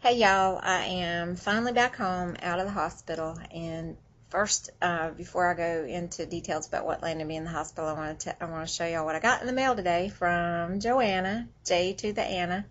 Hey y'all, I am finally back home out of the hospital, and first, before I go into details about what landed me in the hospital, I want to show y'all what I got in the mail today from Joanna, J to the Anna,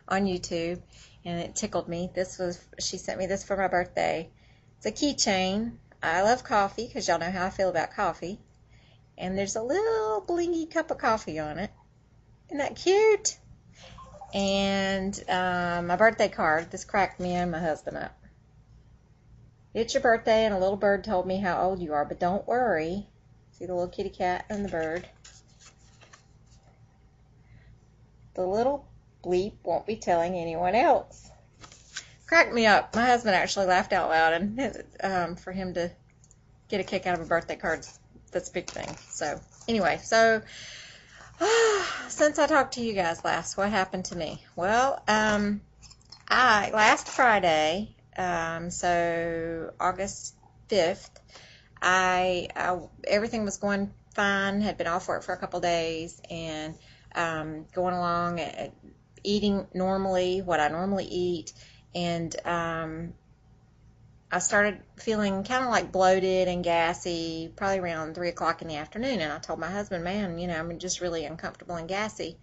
on YouTube, and it tickled me. She sent me this for my birthday. It's a keychain. I love coffee because y'all know how I feel about coffee, and there's a little blingy cup of coffee on it. Isn't that cute? And my birthday card. This cracked me and my husband up. It's your birthday, and a little bird told me how old you are, but don't worry. See the little kitty cat and the bird? The little bleep won't be telling anyone else. Cracked me up. My husband actually laughed out loud, and for him to get a kick out of a birthday card, that's a big thing. So anyway, since I talked to you guys last, what happened to me? Well, last Friday, so August 5th, everything was going fine, had been off work for a couple days, and going along, eating normally, what I normally eat, and I started feeling kind of like bloated and gassy, probably around 3 o'clock in the afternoon, and I told my husband, man, I'm just really uncomfortable and gassy,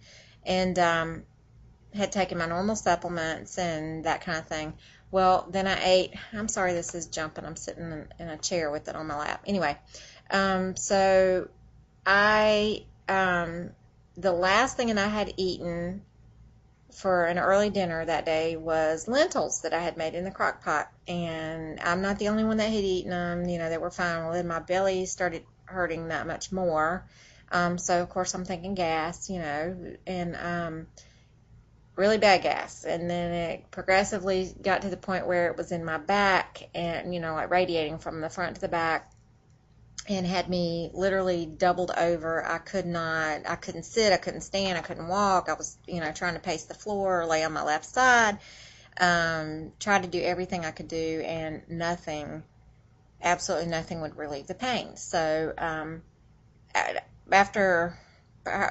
and had taken my normal supplements and that kind of thing. Well, then I ate, I'm sorry this is jumping, I'm sitting in a chair with it on my lap. Anyway, so the last thing that I had eaten for an early dinner that day was lentils that I had made in the crock pot, and I'm not the only one that had eaten them. They were fine. Well, then my belly started hurting that much more, so of course I'm thinking gas, and really bad gas, and then it progressively got to the point where it was in my back, and like radiating from the front to the back, and had me literally doubled over. I couldn't sit, I couldn't stand, I couldn't walk. I was, trying to pace the floor or lay on my left side. Tried to do everything I could do, and absolutely nothing would relieve the pain. So, after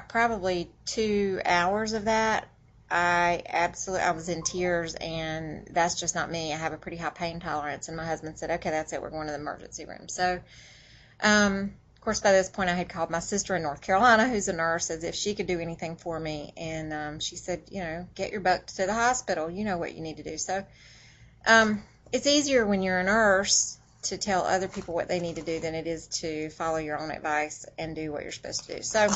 probably 2 hours of that, I was in tears, and that's just not me. I have a pretty high pain tolerance, and my husband said, okay, that's it, we're going to the emergency room. So, of course, by this point, I had called my sister in North Carolina, who's a nurse, as if she could do anything for me. And she said, get your butt to the hospital. You know what you need to do. So it's easier when you're a nurse to tell other people what they need to do than it is to follow your own advice and do what you're supposed to do. So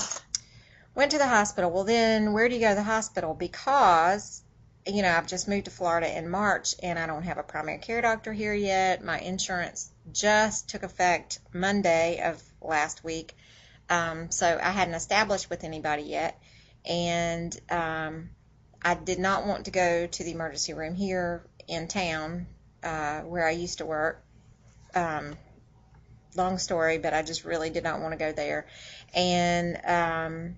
went to the hospital. Well, then where do you go to the hospital? Because I've just moved to Florida in March, and I don't have a primary care doctor here yet. My insurance just took effect Monday of last week, so I hadn't established with anybody yet, and I did not want to go to the emergency room here in town where I used to work. Long story, but I just really did not want to go there. And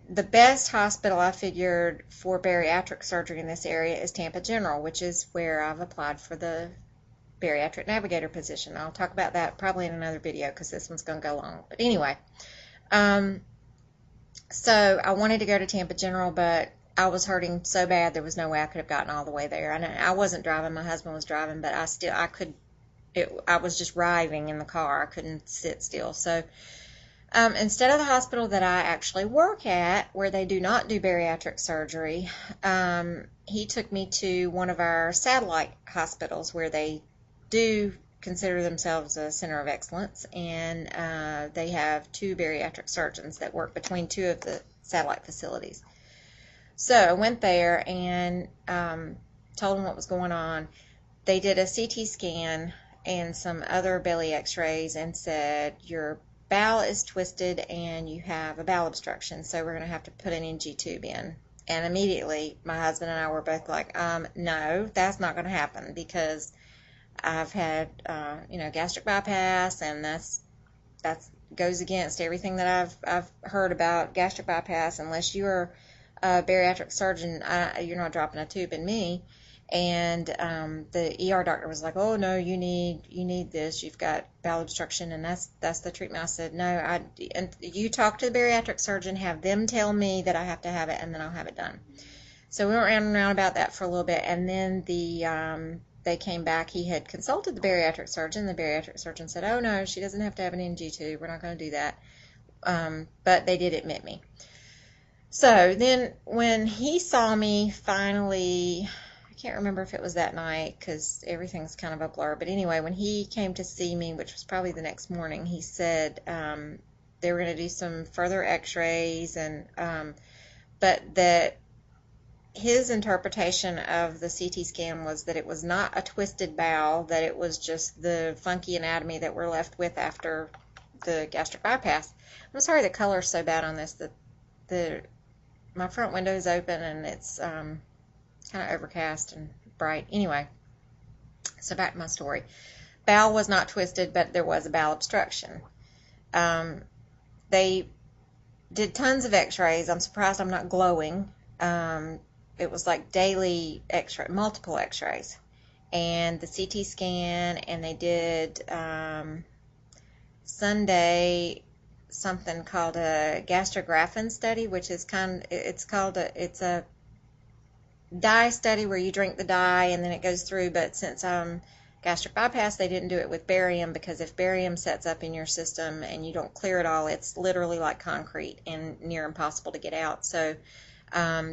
the best hospital I figured for bariatric surgery in this area is Tampa General, which is where I've applied for the bariatric navigator position. I'll talk about that probably in another video because this one's going to go long. But anyway, so I wanted to go to Tampa General, but I was hurting so bad there was no way I could have gotten all the way there. And I wasn't driving, my husband was driving, but I was just writhing in the car. I couldn't sit still. So instead of the hospital that I actually work at, where they do not do bariatric surgery, he took me to one of our satellite hospitals where they do consider themselves a center of excellence, and they have 2 bariatric surgeons that work between 2 of the satellite facilities. So I went there and told them what was going on. They did a CT scan and some other belly x-rays and said, your bowel is twisted and you have a bowel obstruction, so we're going to have to put an NG tube in. And immediately my husband and I were both like, no, that's not going to happen, because I've had gastric bypass, and that goes against everything that I've heard about gastric bypass. Unless you're a bariatric surgeon, you're not dropping a tube in me. And the ER doctor was like, oh no, you need this, you've got bowel obstruction, and that's the treatment. I said, no, and you talk to the bariatric surgeon, have them tell me that I have to have it, and then I'll have it done. So we went round and round about that for a little bit, and then they came back. He had consulted the bariatric surgeon. The bariatric surgeon said, "Oh no, she doesn't have to have an NG tube. We're not going to do that." But they did admit me. So then when he saw me finally, I can't remember if it was that night because everything's kind of a blur. But anyway, when he came to see me, which was probably the next morning, he said they were going to do some further x-rays, and but that his interpretation of the CT scan was that it was not a twisted bowel, that it was just the funky anatomy that we're left with after the gastric bypass. I'm sorry the color's so bad on this. My front window is open and it's kind of overcast and bright. Anyway, so back to my story. Bowel was not twisted, but there was a bowel obstruction. They did tons of x-rays. I'm surprised I'm not glowing. It was like daily x-ray, multiple x-rays, and the CT scan, and they did Sunday something called a gastrographin study, which is it's a dye study where you drink the dye and then it goes through. But since gastric bypass, they didn't do it with barium, because if barium sets up in your system and you don't clear it all, it's literally like concrete and near impossible to get out. So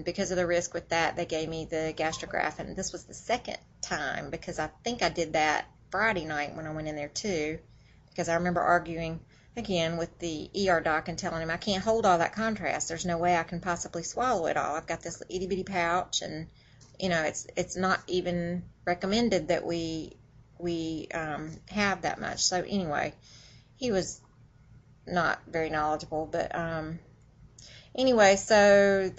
because of the risk with that, they gave me the gastrographin. This was the second time, because I think I did that Friday night when I went in there too, because I remember arguing again with the ER doc and telling him I can't hold all that contrast. There's no way I can possibly swallow it all. I've got this itty bitty pouch, and it's not even recommended that we have that much. So anyway, he was not very knowledgeable, but anyway, so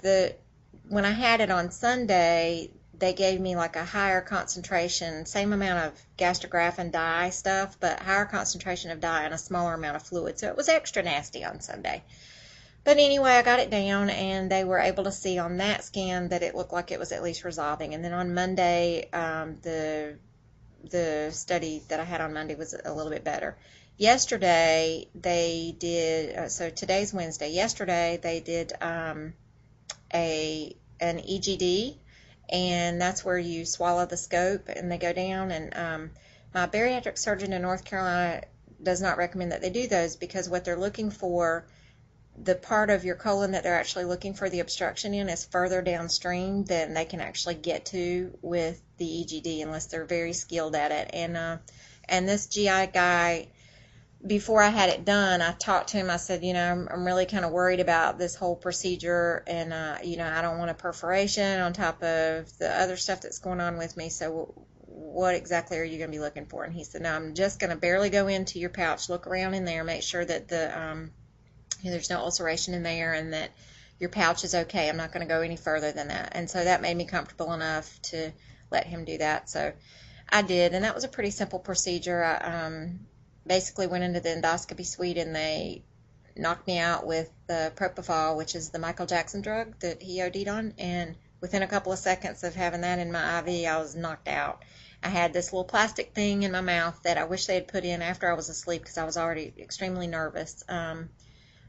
when I had it on Sunday, they gave me like a higher concentration, same amount of gastrographin dye stuff, but higher concentration of dye and a smaller amount of fluid. So it was extra nasty on Sunday. But anyway, I got it down, and they were able to see on that scan that it looked like it was at least resolving. And then on Monday, the study that I had on Monday was a little bit better. Yesterday they did, so today's Wednesday. Yesterday they did an EGD, and that's where you swallow the scope and they go down. And my bariatric surgeon in North Carolina does not recommend that they do those, because what they're looking for, the part of your colon that they're actually looking for the obstruction in, is further downstream than they can actually get to with the EGD unless they're very skilled at it. And this GI guy, before I had it done, I talked to him. I said, I'm really kind of worried about this whole procedure, and I don't want a perforation on top of the other stuff that's going on with me. So what exactly are you going to be looking for? And he said, no, I'm just going to barely go into your pouch, look around in there, make sure that there's no ulceration in there and that your pouch is okay. I'm not going to go any further than that. And so that made me comfortable enough to let him do that. So I did, and that was a pretty simple procedure. I basically went into the endoscopy suite, and they knocked me out with the propofol, which is the Michael Jackson drug that he OD'd on, and within a couple of seconds of having that in my IV, I was knocked out. I had this little plastic thing in my mouth that I wish they had put in after I was asleep, because I was already extremely nervous.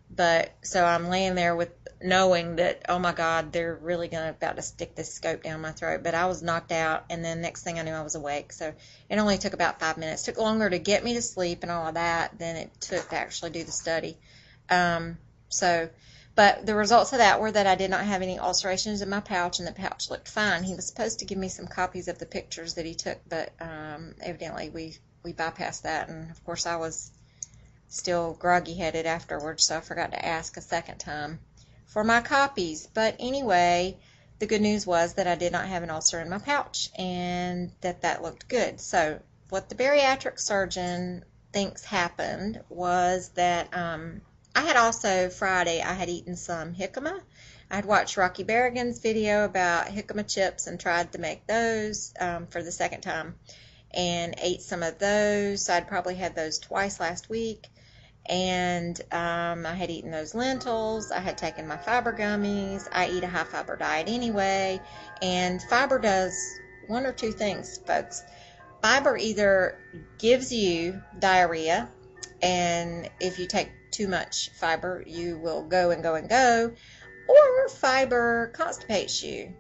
But so I'm laying there with knowing that, oh my God, they're really about to stick this scope down my throat. But I was knocked out, and then next thing I knew, I was awake. So it only took about 5 minutes. It took longer to get me to sleep and all of that than it took to actually do the study. But the results of that were that I did not have any ulcerations in my pouch, and the pouch looked fine. He was supposed to give me some copies of the pictures that he took, but evidently we bypassed that. And of course, I was still groggy-headed afterwards, so I forgot to ask a second time for my copies. But anyway, the good news was that I did not have an ulcer in my pouch, and that looked good. So what the bariatric surgeon thinks happened was that I had also, Friday, I had eaten some jicama. I had watched Rocky Berrigan's video about jicama chips and tried to make those for the second time, and ate some of those. So I'd probably had those twice last week. And I had eaten those lentils. I had taken my fiber gummies. I eat a high fiber diet anyway, and fiber does one or two things, folks. Fiber either gives you diarrhea, and if you take too much fiber, you will go and go and go, or fiber constipates you.